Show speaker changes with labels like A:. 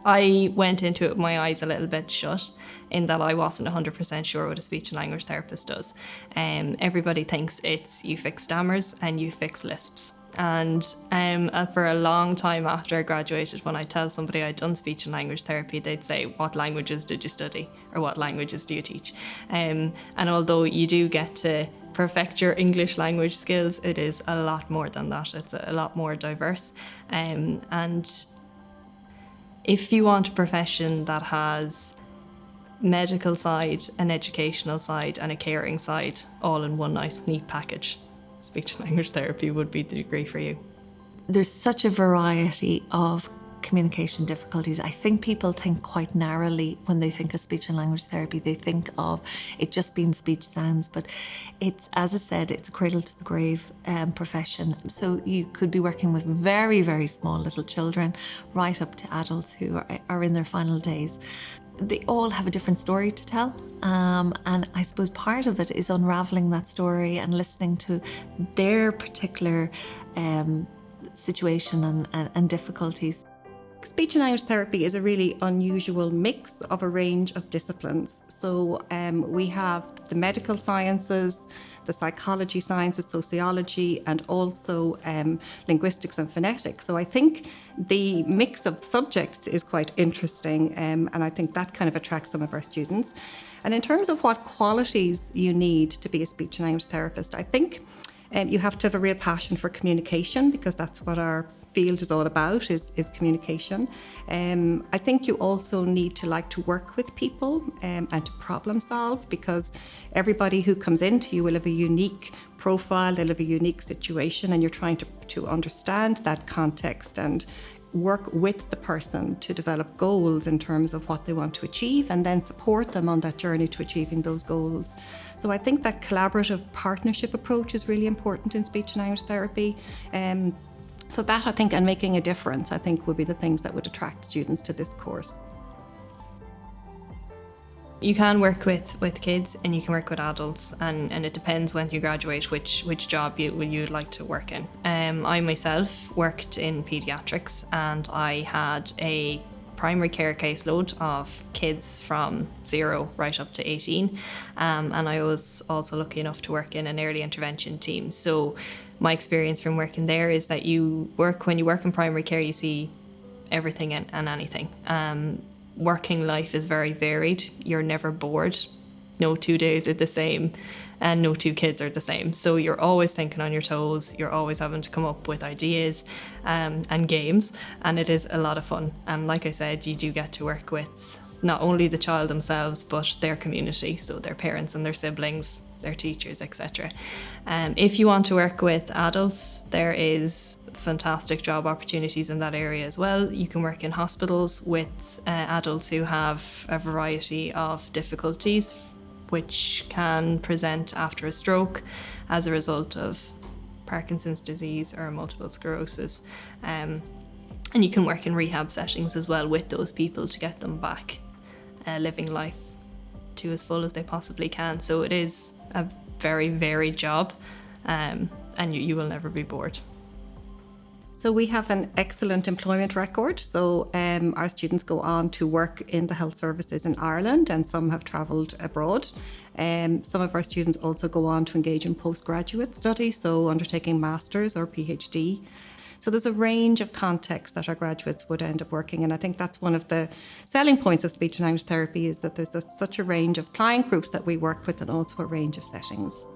A: I went into it with my eyes a little bit shut in that I wasn't 100% sure what a speech and language therapist does. Everybody thinks it's you fix stammers and you fix lisps. And for a long time after I graduated, when I tell somebody I'd done speech and language therapy, they'd say, what languages did you study? Or what languages do you teach? And although you do get to perfect your English language skills, it is a lot more than that. It's a lot more diverse. And if you want a profession that has medical side, an educational side and a caring side all in one nice neat package, speech and language therapy would be the degree for you.
B: There's such a variety of communication difficulties. I think people think quite narrowly when they think of speech and language therapy. They think of it just being speech sounds, but it's, as I said, it's a cradle to the grave profession. So you could be working with very, very small little children right up to adults who are in their final days. They all have a different story to tell, and I suppose part of it is unravelling that story and listening to their particular situation and difficulties.
C: Speech and language therapy is a really unusual mix of a range of disciplines. So we have the medical sciences, the psychology sciences, sociology, and also linguistics and phonetics. So I think the mix of subjects is quite interesting, and I think that kind of attracts some of our students. And in terms of what qualities you need to be a speech and language therapist, I think you have to have a real passion for communication, because that's what our field is all about, is communication. I think you also need to like to work with people and to problem solve, because everybody who comes into you will have a unique profile, they'll have a unique situation, and you're trying to understand that context and work with the person to develop goals in terms of what they want to achieve, and then support them on that journey to achieving those goals. So I think that collaborative partnership approach is really important in speech and language therapy. So that, I think, and making a difference, I think, would be the things that would attract students to this course.
A: You can work with kids and you can work with adults, and it depends when you graduate which job you'd like to work in. I myself worked in paediatrics, and I had a primary care caseload of kids from 0 right up to 18, and I was also lucky enough to work in an early intervention team. So my experience from working there is that when you work in primary care, you see everything and anything. Working life is very varied. You're never bored. No 2 days are the same, and no 2 kids are the same. So you're always thinking on your toes. You're always having to come up with ideas and games, and it is a lot of fun. And like I said, you do get to work with not only the child themselves, but their community, so their parents and their siblings, their teachers, etc. If you want to work with adults, there is fantastic job opportunities in that area as well. You can work in hospitals with adults who have a variety of difficulties which can present after a stroke as a result of Parkinson's disease or multiple sclerosis. And you can work in rehab settings as well with those people to get them back living life to as full as they possibly can. So it is a very varied job, and you will never be bored.
C: So we have an excellent employment record. So our students go on to work in the health services in Ireland, and some have travelled abroad. Some of our students also go on to engage in postgraduate study, so undertaking masters or PhD. So there's a range of contexts that our graduates would end up working in. I think that's one of the selling points of speech and language therapy, is that there's such a range of client groups that we work with, and also a range of settings.